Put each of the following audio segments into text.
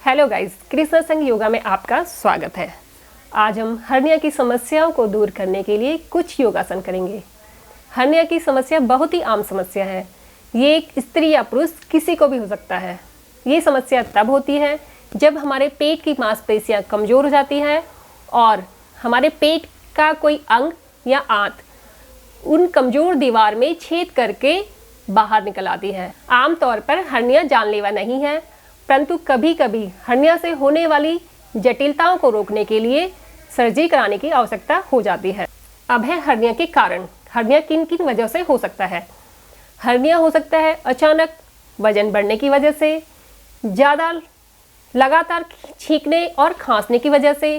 Hello guys, Krishna संग योगा में आपका स्वागत है। आज हम हर्निया की समस्याओं को दूर करने के लिए कुछ योगासन करेंगे। हर्निया की समस्या बहुत ही आम समस्या है। ये एक स्त्री या पुरुष किसी को भी हो सकता है। ये समस्या तब होती है जब हमारे पेट की मांसपेशियां कमज़ोर हो जाती है और हमारे पेट का कोई अंग या आंत उन कमज़ोर दीवार में छेद करके बाहर निकल आती है। आमतौर पर हर्निया जानलेवा नहीं है, परंतु कभी कभी हर्निया से होने वाली जटिलताओं को रोकने के लिए सर्जरी कराने की आवश्यकता हो जाती है। अब है हर्निया के कारण। हर्निया किन किन वजह से हो सकता है? हर्निया हो सकता है अचानक वजन बढ़ने की वजह से, ज़्यादा लगातार छींकने और खांसने की वजह से,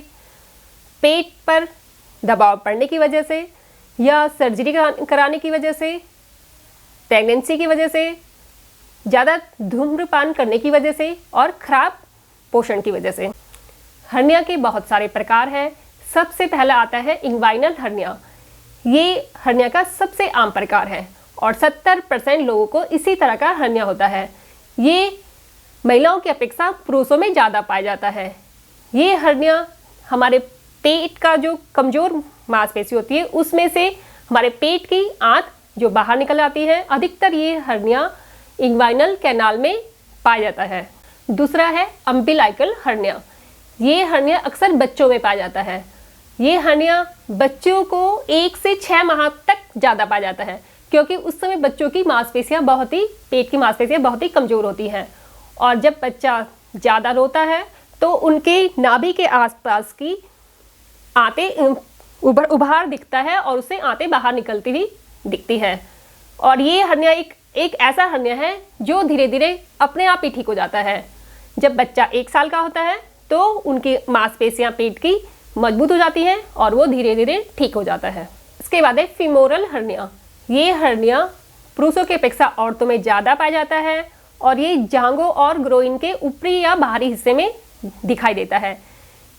पेट पर दबाव पड़ने की वजह से, या सर्जरी कराने की वजह से, प्रेगनेंसी की वजह से, ज़्यादा धूम्रपान करने की वजह से और खराब पोषण की वजह से। हर्निया के बहुत सारे प्रकार हैं। सबसे पहला आता है इंग्वाइनल हर्निया। ये हर्निया का सबसे आम प्रकार है और 70% लोगों को इसी तरह का हर्निया होता है। ये महिलाओं की अपेक्षा पुरुषों में ज़्यादा पाया जाता है। ये हर्निया हमारे पेट का जो कमज़ोर मांसपेशी होती है उसमें से हमारे पेट की आंत जो बाहर निकल आती है। अधिकतर ये हर्निया इंग्वाइनल कैनाल में पाया जाता है। दूसरा है अम्बिलाइकल हर्निया। ये हर्निया अक्सर बच्चों में पाया जाता है। ये हर्निया बच्चों को 1 से 6 माह तक ज़्यादा पाया जाता है, क्योंकि उस समय बच्चों की मांसपेशियां पेट की मांसपेशियां बहुत ही कमज़ोर होती हैं और जब बच्चा ज़्यादा रोता है तो उनके नाभि के आसपास की आंतें उभार दिखता है और उससे आंतें बाहर निकलती हुई दिखती है। और ये हर्निया एक ऐसा हर्निया है जो धीरे धीरे अपने आप ही ठीक हो जाता है। जब बच्चा 1 साल का होता है तो उनकी मांसपेशियां पेट की मजबूत हो जाती हैं और वो धीरे धीरे ठीक हो जाता है। इसके बाद है फीमोरल हर्निया। ये हर्निया पुरुषों की अपेक्षा औरतों में ज़्यादा पाया जाता है और ये जांघों और ग्रोइन के ऊपरी या बाहरी हिस्से में दिखाई देता है।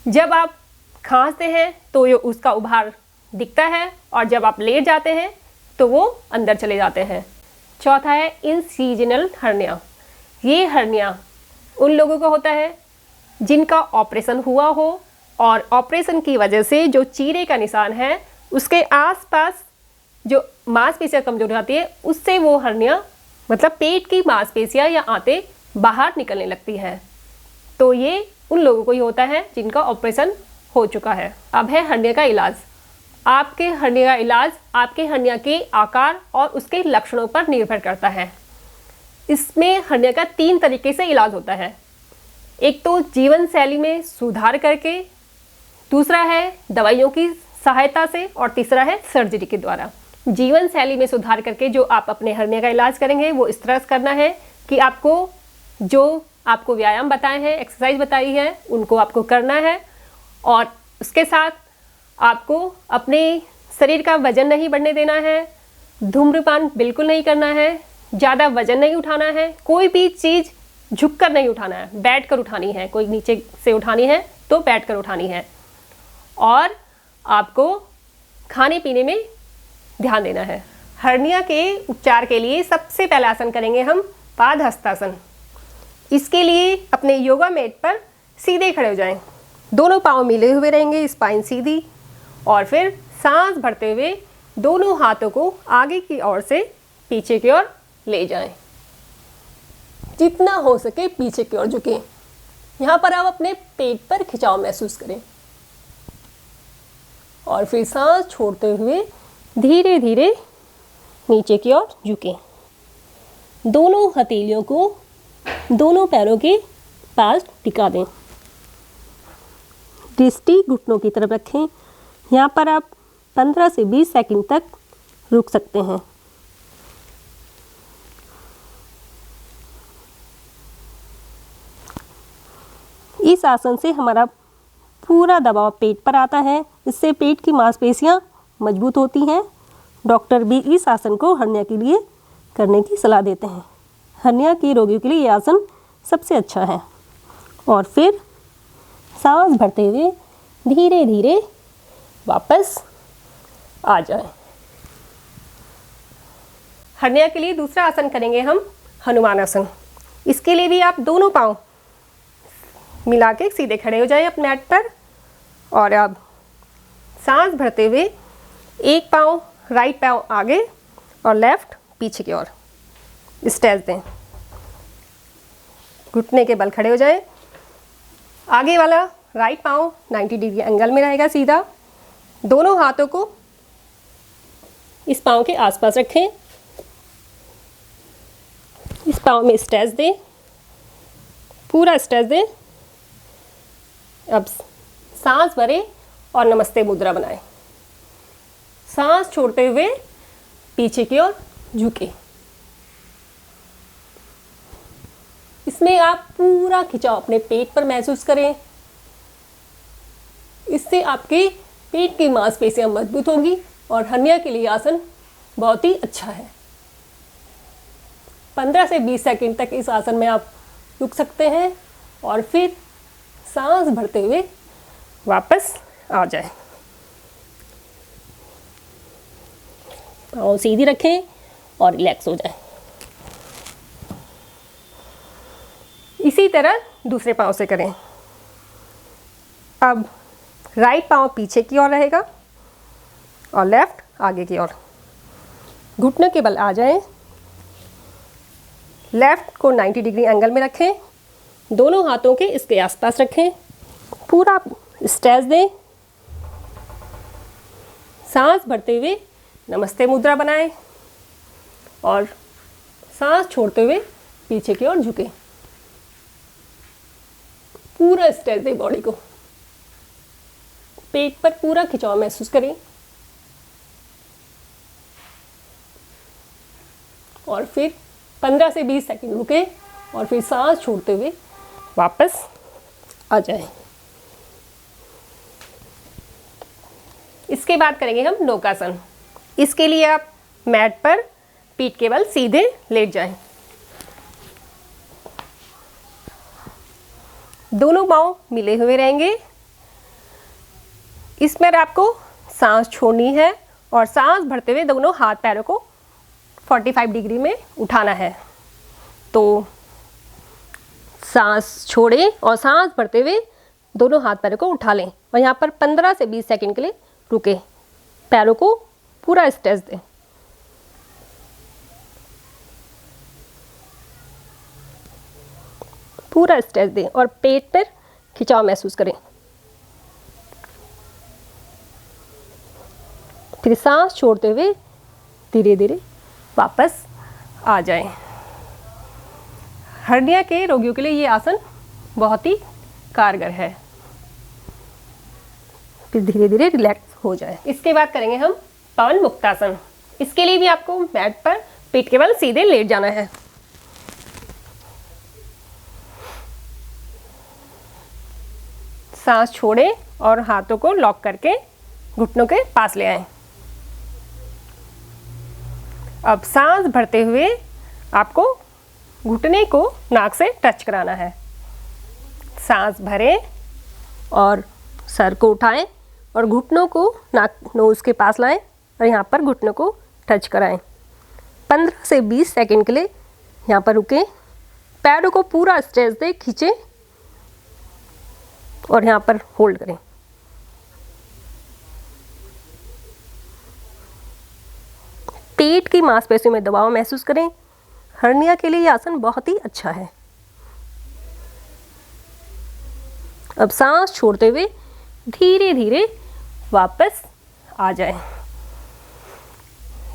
जब आप खांसते हैं तो ये उसका उभार दिखता है और जब आप लेट जाते हैं तो वो अंदर चले जाते हैं। चौथा है इंसीजनल हर्निया। ये हर्निया उन लोगों को होता है जिनका ऑपरेशन हुआ हो और ऑपरेशन की वजह से जो चीरे का निशान है उसके आसपास जो मांसपेशियां कमजोर जाती है उससे वो हर्निया मतलब पेट की मांसपेशियां या आंतें बाहर निकलने लगती है। तो ये उन लोगों को ही होता है जिनका ऑपरेशन हो चुका है। अब है हर्निया का इलाज। आपके हर्निया का इलाज आपके हर्निया के आकार और उसके लक्षणों पर निर्भर करता है। इसमें हर्निया का 3 तरीके से इलाज होता है। एक तो जीवन शैली में सुधार करके, दूसरा है दवाइयों की सहायता से और तीसरा है सर्जरी के द्वारा। जीवन शैली में सुधार करके जो आप अपने हर्निया का इलाज करेंगे वो इस तरह से करना है कि आपको व्यायाम बताए हैं, एक्सरसाइज बताई है, उनको आपको करना है और उसके साथ आपको अपने शरीर का वजन नहीं बढ़ने देना है, धूम्रपान बिल्कुल नहीं करना है, ज़्यादा वजन नहीं उठाना है, कोई भी चीज़ झुककर नहीं उठाना है, बैठकर उठानी है। कोई नीचे से उठानी है तो बैठकर उठानी है और आपको खाने पीने में ध्यान देना है। हर्निया के उपचार के लिए सबसे पहला आसन करेंगे हम पादहस्तासन। इसके लिए अपने योगा मैट पर सीधे खड़े हो जाएं। दोनों पाँव मिले हुए रहेंगे, स्पाइन सीधी, और फिर सांस भरते हुए दोनों हाथों को आगे की ओर से पीछे की ओर ले जाएं। जितना हो सके पीछे की ओर झुकें। यहाँ पर आप अपने पेट पर खिंचाव महसूस करें और फिर सांस छोड़ते हुए धीरे धीरे नीचे की ओर झुकें। दोनों हथेलियों को दोनों पैरों के पास टिका दें। दृष्टि घुटनों की तरफ रखें। यहाँ पर आप 15 से 20 सेकंड तक रुक सकते हैं। इस आसन से हमारा पूरा दबाव पेट पर आता है। इससे पेट की मांसपेशियां मजबूत होती हैं। डॉक्टर भी इस आसन को हर्निया के लिए करने की सलाह देते हैं। हर्निया के रोगियों के लिए ये आसन सबसे अच्छा है। और फिर सांस भरते हुए धीरे धीरे वापस आ जाएं। हर्निया के लिए दूसरा आसन करेंगे हम हनुमान आसन। इसके लिए भी आप दोनों पाँव मिला के सीधे खड़े हो जाएं अपने मैट पर। और अब सांस भरते हुए एक पाँव राइट पाँव आगे और लेफ्ट पीछे की ओर स्ट्रेच दें। घुटने के बल खड़े हो जाएं। आगे वाला राइट पाँव 90 डिग्री एंगल में रहेगा सीधा। दोनों हाथों को इस पाँव के आसपास रखें। इस पाँव में स्ट्रेच दें, पूरा स्ट्रेच दें। अब सांस भरें और नमस्ते मुद्रा बनाएं। सांस छोड़ते हुए पीछे की ओर झुके। इसमें आप पूरा खिंचाव अपने पेट पर महसूस करें। इससे आपके पेट की मांसपेशियां मजबूत होंगी और हर्निया के लिए आसन बहुत ही अच्छा है। 15 से 20 सेकंड तक इस आसन में आप रुक सकते हैं और फिर सांस भरते हुए वापस आ जाएं। पाँव सीधी रखें और रिलैक्स हो जाएं। इसी तरह दूसरे पाँव से करें। अब राइट पाँव पीछे की ओर रहेगा और लेफ्ट आगे की ओर। घुटनों के बल आ जाएं। लेफ्ट को 90 डिग्री एंगल में रखें। दोनों हाथों के इसके आसपास रखें। पूरा स्ट्रेच दें। सांस भरते हुए नमस्ते मुद्रा बनाएं और सांस छोड़ते हुए पीछे की ओर झुकें। पूरा स्ट्रेच दें बॉडी को। पेट पर पूरा खिंचाव महसूस करें और फिर 15 से 20 सेकंड रुकें और फिर सांस छोड़ते हुए वापस आ जाएं। इसके बाद करेंगे हम नौकासन। इसके लिए आप मैट पर पीठ के बल सीधे लेट जाएं। दोनों पाँव मिले हुए रहेंगे। इसमें आपको सांस छोड़नी है और सांस भरते हुए दोनों हाथ पैरों को 45 डिग्री में उठाना है। तो सांस छोड़ें और सांस भरते हुए दोनों हाथ पैरों को उठा लें और यहाँ पर 15 से 20 सेकंड के लिए रुके। पैरों को पूरा स्ट्रेच दें। पूरा स्ट्रेच दें और पेट पर खिंचाव महसूस करें। फिर सांस छोड़ते हुए धीरे धीरे वापस आ जाएं। हर्निया के रोगियों के लिए ये आसन बहुत ही कारगर है। फिर धीरे धीरे रिलैक्स हो जाए। इसके बाद करेंगे हम पवन मुक्तासन। इसके लिए भी आपको मैट पर पीठ के बल सीधे लेट जाना है। सांस छोड़ें और हाथों को लॉक करके घुटनों के पास ले आएं। अब सांस भरते हुए आपको घुटने को नाक से टच कराना है। सांस भरें और सर को उठाएं और घुटनों को नाक नोज के पास लाएं और यहाँ पर घुटनों को टच कराएं। 15 से 20 सेकंड के लिए यहाँ पर रुकें। पैरों को पूरा स्ट्रेच दें, खींचें और यहाँ पर होल्ड करें। पेट की मांसपेशियों में दबाव महसूस करें। हर्निया के लिए यह आसन बहुत ही अच्छा है। अब सांस छोड़ते हुए धीरे धीरे वापस आ जाएं।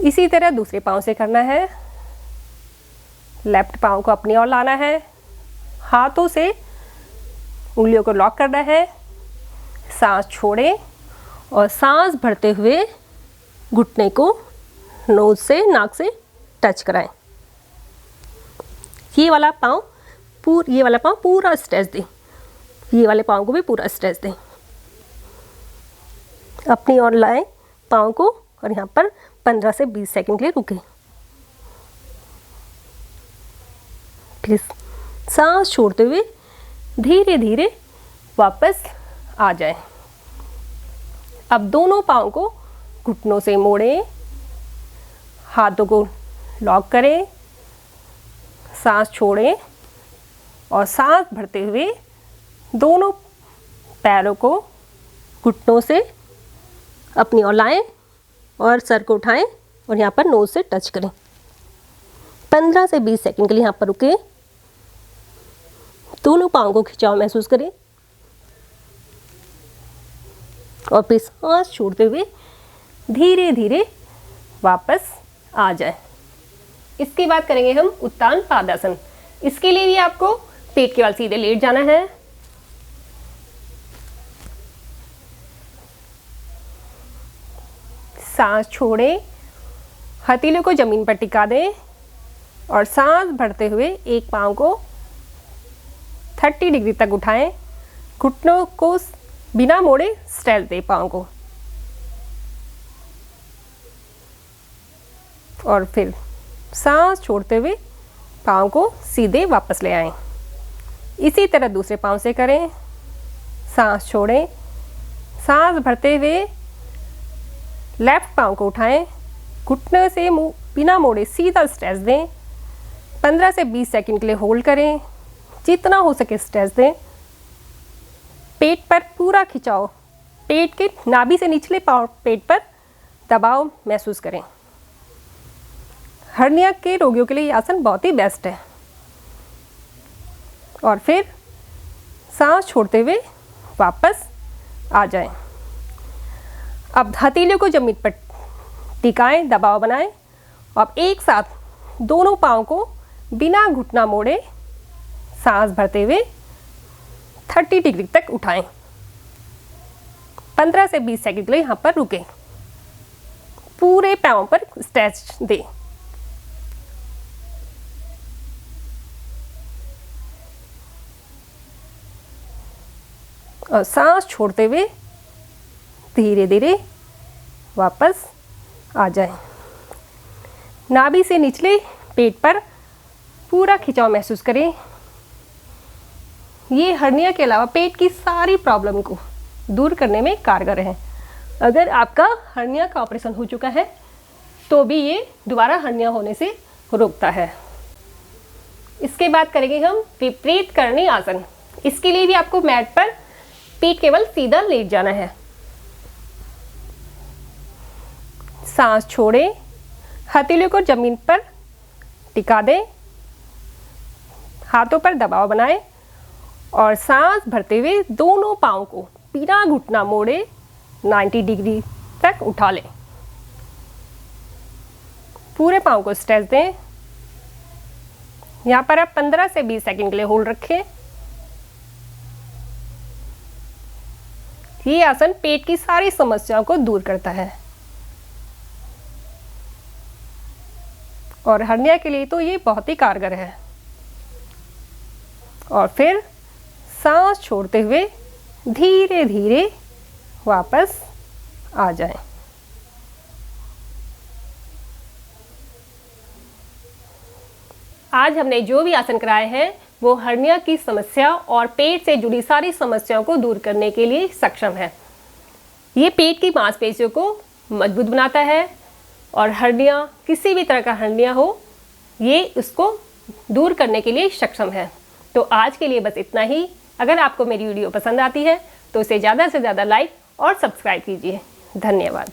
इसी तरह दूसरे पाँव से करना है। लेफ्ट पाँव को अपनी ओर लाना है। हाथों से उंगलियों को लॉक करना है। सांस छोड़ें और सांस भरते हुए घुटने को नोज से नाक से टच कराएं। ये वाला पाँव पूरा स्ट्रेच दें। ये वाले पाँव को भी पूरा स्ट्रेच दें। अपनी ओर लाएं पाँव को और यहाँ पर 15 से 20 सेकंड के लिए रुकें। फिर सांस छोड़ते हुए धीरे धीरे वापस आ जाएं। अब दोनों पाँव को घुटनों से मोड़ें, हाथों को लॉक करें, सांस छोड़ें और सांस भरते हुए दोनों पैरों को घुटनों से अपनी ओर लाएं और सर को उठाएं और यहाँ पर नोज से टच करें। 15 से 20 सेकंड के लिए यहाँ पर रुकें। दोनों पाँव को खिंचाव महसूस करें और फिर सांस छोड़ते हुए धीरे धीरे वापस आ जाए। इसके बाद करेंगे हम उत्तान पादासन। इसके लिए भी आपको पेट के बल सीधे लेट जाना है। सांस छोड़ें, हथेलियों को जमीन पर टिका दें और सांस भरते हुए एक पाँव को 30 डिग्री तक उठाएं। घुटनों को बिना मोड़े स्ट्रेच दें पाँव को और फिर सांस छोड़ते हुए पाँव को सीधे वापस ले आएं। इसी तरह दूसरे पाँव से करें। सांस छोड़ें, सांस भरते हुए लेफ्ट पाँव को उठाएं, घुटने से मुंह बिना मोड़े सीधा स्ट्रेच दें। 15 से 20 सेकंड के लिए होल्ड करें। जितना हो सके स्ट्रेच दें। पेट पर पूरा खिंचाव, पेट के नाभि से निचले पेट पर दबाव महसूस करें। हर्निया के रोगियों के लिए ये आसन बहुत ही बेस्ट है। और फिर सांस छोड़ते हुए वापस आ जाएं। अब हथेलियों को जमीन पर टिकाएं, दबाव बनाएं और एक साथ दोनों पाँव को बिना घुटना मोड़े सांस भरते हुए 30 डिग्री तक उठाएं। 15 से 20 सेकंड के लिए यहाँ पर रुकें। पूरे पाँव पर स्ट्रेच दें। और सांस छोड़ते हुए धीरे धीरे वापस आ जाएं। नाभि से निचले पेट पर पूरा खिंचाव महसूस करें। ये हर्निया के अलावा पेट की सारी प्रॉब्लम को दूर करने में कारगर है। अगर आपका हर्निया का ऑपरेशन हो चुका है तो भी ये दोबारा हर्निया होने से रोकता है। इसके बाद करेंगे हम विपरीत करणी आसन। इसके लिए भी आपको मैट पर पेट केवल सीधा लेट जाना है। सांस छोड़ें, हथेलियों को जमीन पर टिका दें, हाथों पर दबाव बनाएं और सांस भरते हुए दोनों पाँव को बिना घुटना मोड़े 90 डिग्री तक उठा लें। पूरे पाँव को स्ट्रेच दें। यहाँ पर आप 15 से 20 सेकंड के लिए होल्ड रखें। ये आसन पेट की सारी समस्याओं को दूर करता है और हर्निया के लिए तो ये बहुत ही कारगर है। और फिर सांस छोड़ते हुए धीरे धीरे वापस आ जाएं। आज हमने जो भी आसन कराए हैं वो हर्निया की समस्या और पेट से जुड़ी सारी समस्याओं को दूर करने के लिए सक्षम है। ये पेट की मांसपेशियों को मजबूत बनाता है और हर्निया, किसी भी तरह का हर्निया हो, ये उसको दूर करने के लिए सक्षम है। तो आज के लिए बस इतना ही। अगर आपको मेरी वीडियो पसंद आती है तो इसे ज़्यादा से ज़्यादा लाइक और सब्सक्राइब कीजिए। धन्यवाद।